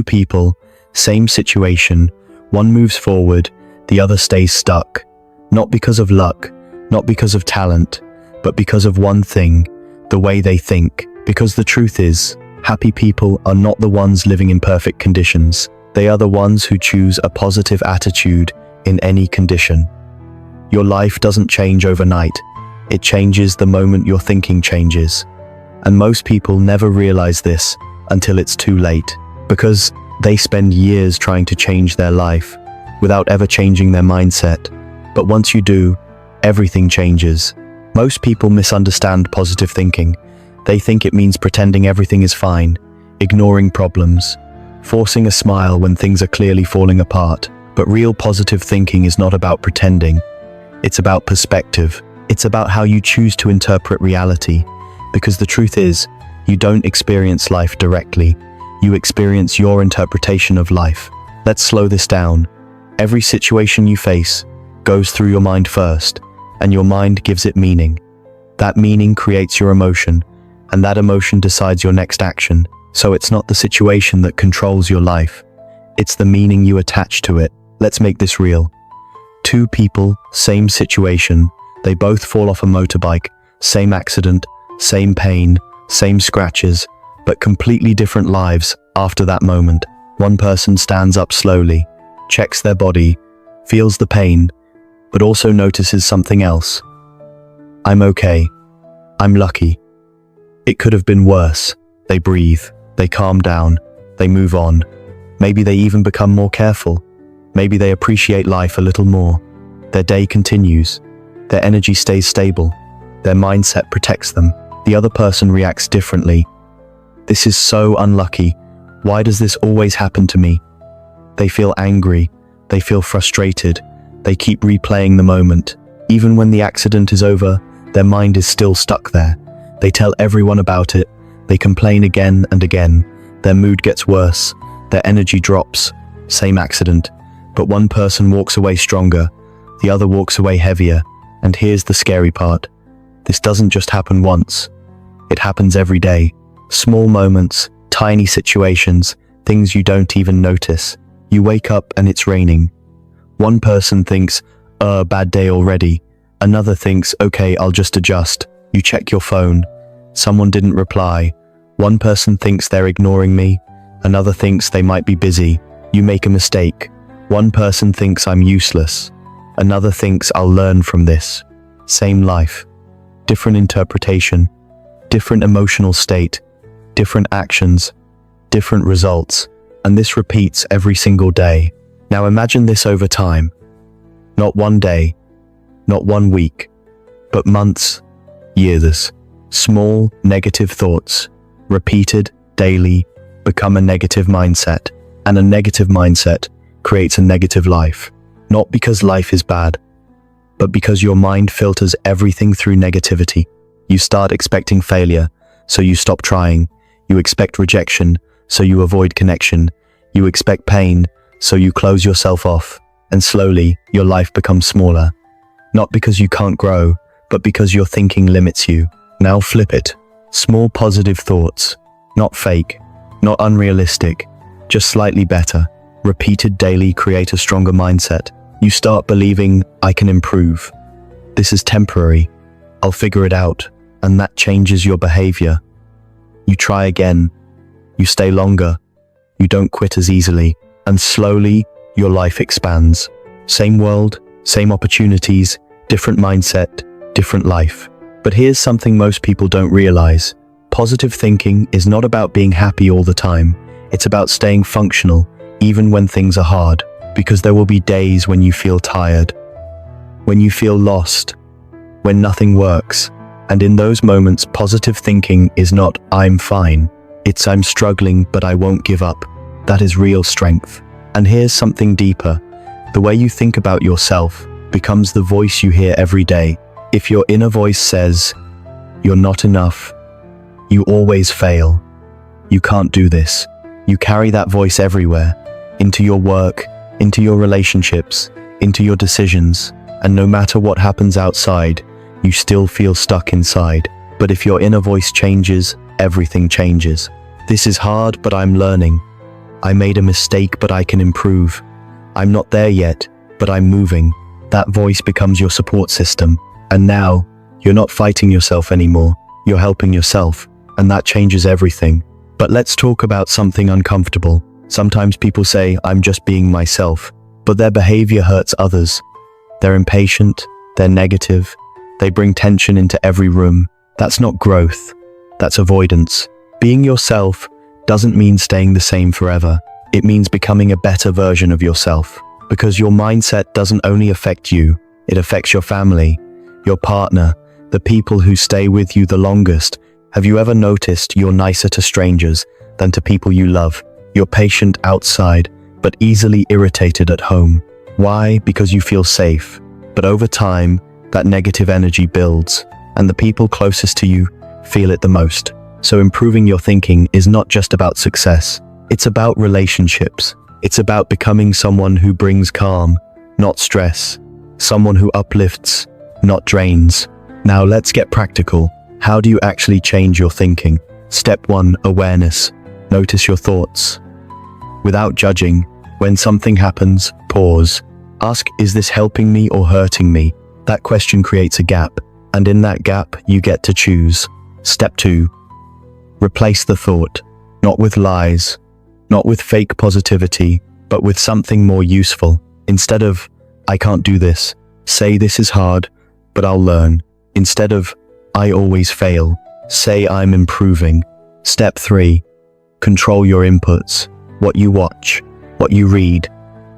Two people, same situation, one moves forward, the other stays stuck. Not because of luck, not because of talent, but because of one thing, the way they think. Because the truth is, happy people are not the ones living in perfect conditions. They are the ones who choose a positive attitude in any condition. Your life doesn't change overnight. It changes the moment your thinking changes. And most people never realize this until it's too late, because they spend years trying to change their life without ever changing their mindset. But once you do, everything changes. Most people misunderstand positive thinking. They think it means pretending everything is fine, ignoring problems, forcing a smile when things are clearly falling apart. But real positive thinking is not about pretending. It's about perspective. It's about how you choose to interpret reality. Because the truth is, you don't experience life directly. You experience your interpretation of life. Let's slow this down. Every situation you face goes through your mind first, and your mind gives it meaning. That meaning creates your emotion, and that emotion decides your next action. So it's not the situation that controls your life. It's the meaning you attach to it. Let's make this real. Two people, same situation. They both fall off a motorbike, same accident, same pain, same scratches, but completely different lives after that moment. One person stands up slowly, checks their body, feels the pain, but also notices something else. I'm okay. I'm lucky. It could have been worse. They breathe, they calm down, they move on. Maybe they even become more careful. Maybe they appreciate life a little more. Their day continues. Their energy stays stable. Their mindset protects them. The other person reacts differently. This is so unlucky. Why does this always happen to me? They feel angry. They feel frustrated. They keep replaying the moment. Even when the accident is over, their mind is still stuck there. They tell everyone about it. They complain again and again. Their mood gets worse. Their energy drops. Same accident. But one person walks away stronger. The other walks away heavier. And here's the scary part. This doesn't just happen once. It happens every day. Small moments, tiny situations, things you don't even notice. You wake up and it's raining. One person thinks, bad day already. Another thinks, okay, I'll just adjust. You check your phone. Someone didn't reply. One person thinks they're ignoring me. Another thinks they might be busy. You make a mistake. One person thinks I'm useless. Another thinks I'll learn from this. Same life. Different interpretation. Different emotional state. Different actions. Different results. And this repeats every single day. Now imagine this over time. Not one day. Not 1 week. But months. Years. Small negative thoughts. Repeated daily. Become a negative mindset. And a negative mindset creates a negative life. Not because life is bad, but because your mind filters everything through negativity. You start expecting failure, so you stop trying. You expect rejection, so you avoid connection. You expect pain, so you close yourself off. And slowly, your life becomes smaller. Not because you can't grow, but because your thinking limits you. Now flip it. Small positive thoughts. Not fake, not unrealistic, just slightly better. Repeated daily create a stronger mindset. You start believing, I can improve. This is temporary. I'll figure it out. And that changes your behavior. You try again. You stay longer. You don't quit as easily. And slowly, your life expands. Same world, same opportunities, different mindset, different life. But here's something most people don't realize. Positive thinking is not about being happy all the time. It's about staying functional, even when things are hard. Because there will be days when you feel tired, when you feel lost, when nothing works. And in those moments, positive thinking is not, I'm fine. It's, I'm struggling, but I won't give up. That is real strength. And here's something deeper. The way you think about yourself becomes the voice you hear every day. If your inner voice says, you're not enough, you always fail, you can't do this, you carry that voice everywhere, into your work, into your relationships, into your decisions, and no matter what happens outside, you still feel stuck inside. But if your inner voice changes, everything changes. This is hard, but I'm learning. I made a mistake, but I can improve. I'm not there yet, but I'm moving. That voice becomes your support system. And now, you're not fighting yourself anymore. You're helping yourself, and that changes everything. But let's talk about something uncomfortable. Sometimes people say, I'm just being myself, but their behavior hurts others. They're impatient, they're negative, they bring tension into every room. That's not growth, that's avoidance. Being yourself doesn't mean staying the same forever. It means becoming a better version of yourself. Because your mindset doesn't only affect you, it affects your family, your partner, the people who stay with you the longest. Have you ever noticed you're nicer to strangers than to people you love? You're patient outside, but easily irritated at home. Why? Because you feel safe. But over time, that negative energy builds, and the people closest to you feel it the most. So improving your thinking is not just about success. It's about relationships. It's about becoming someone who brings calm, not stress. Someone who uplifts, not drains. Now let's get practical. How do you actually change your thinking? Step 1, awareness. Notice your thoughts. Without judging, when something happens, pause. Ask, is this helping me or hurting me? That question creates a gap, and in that gap, you get to choose. Step 2, replace the thought. Not with lies, not with fake positivity, but with something more useful. Instead of, I can't do this, say this is hard, but I'll learn. Instead of, I always fail, say I'm improving. Step 3, control your inputs. What you watch, what you read,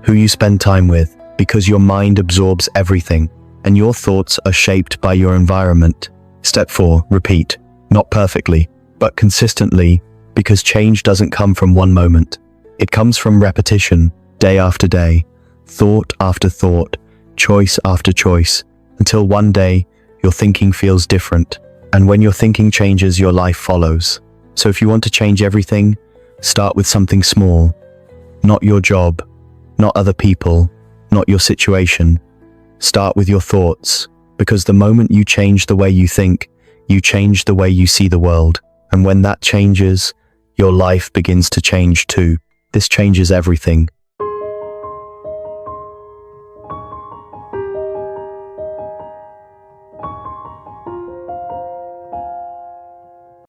who you spend time with, because your mind absorbs everything, and your thoughts are shaped by your environment. Step 4, repeat. Not perfectly, but consistently, because change doesn't come from one moment. It comes from repetition, day after day, thought after thought, choice after choice, until one day, your thinking feels different. And when your thinking changes, your life follows. So if you want to change everything, start with something small. Not your job, not other people, not your situation. Start with your thoughts, because the moment you change the way you think, you change the way you see the world. And when that changes, your life begins to change too. This changes everything.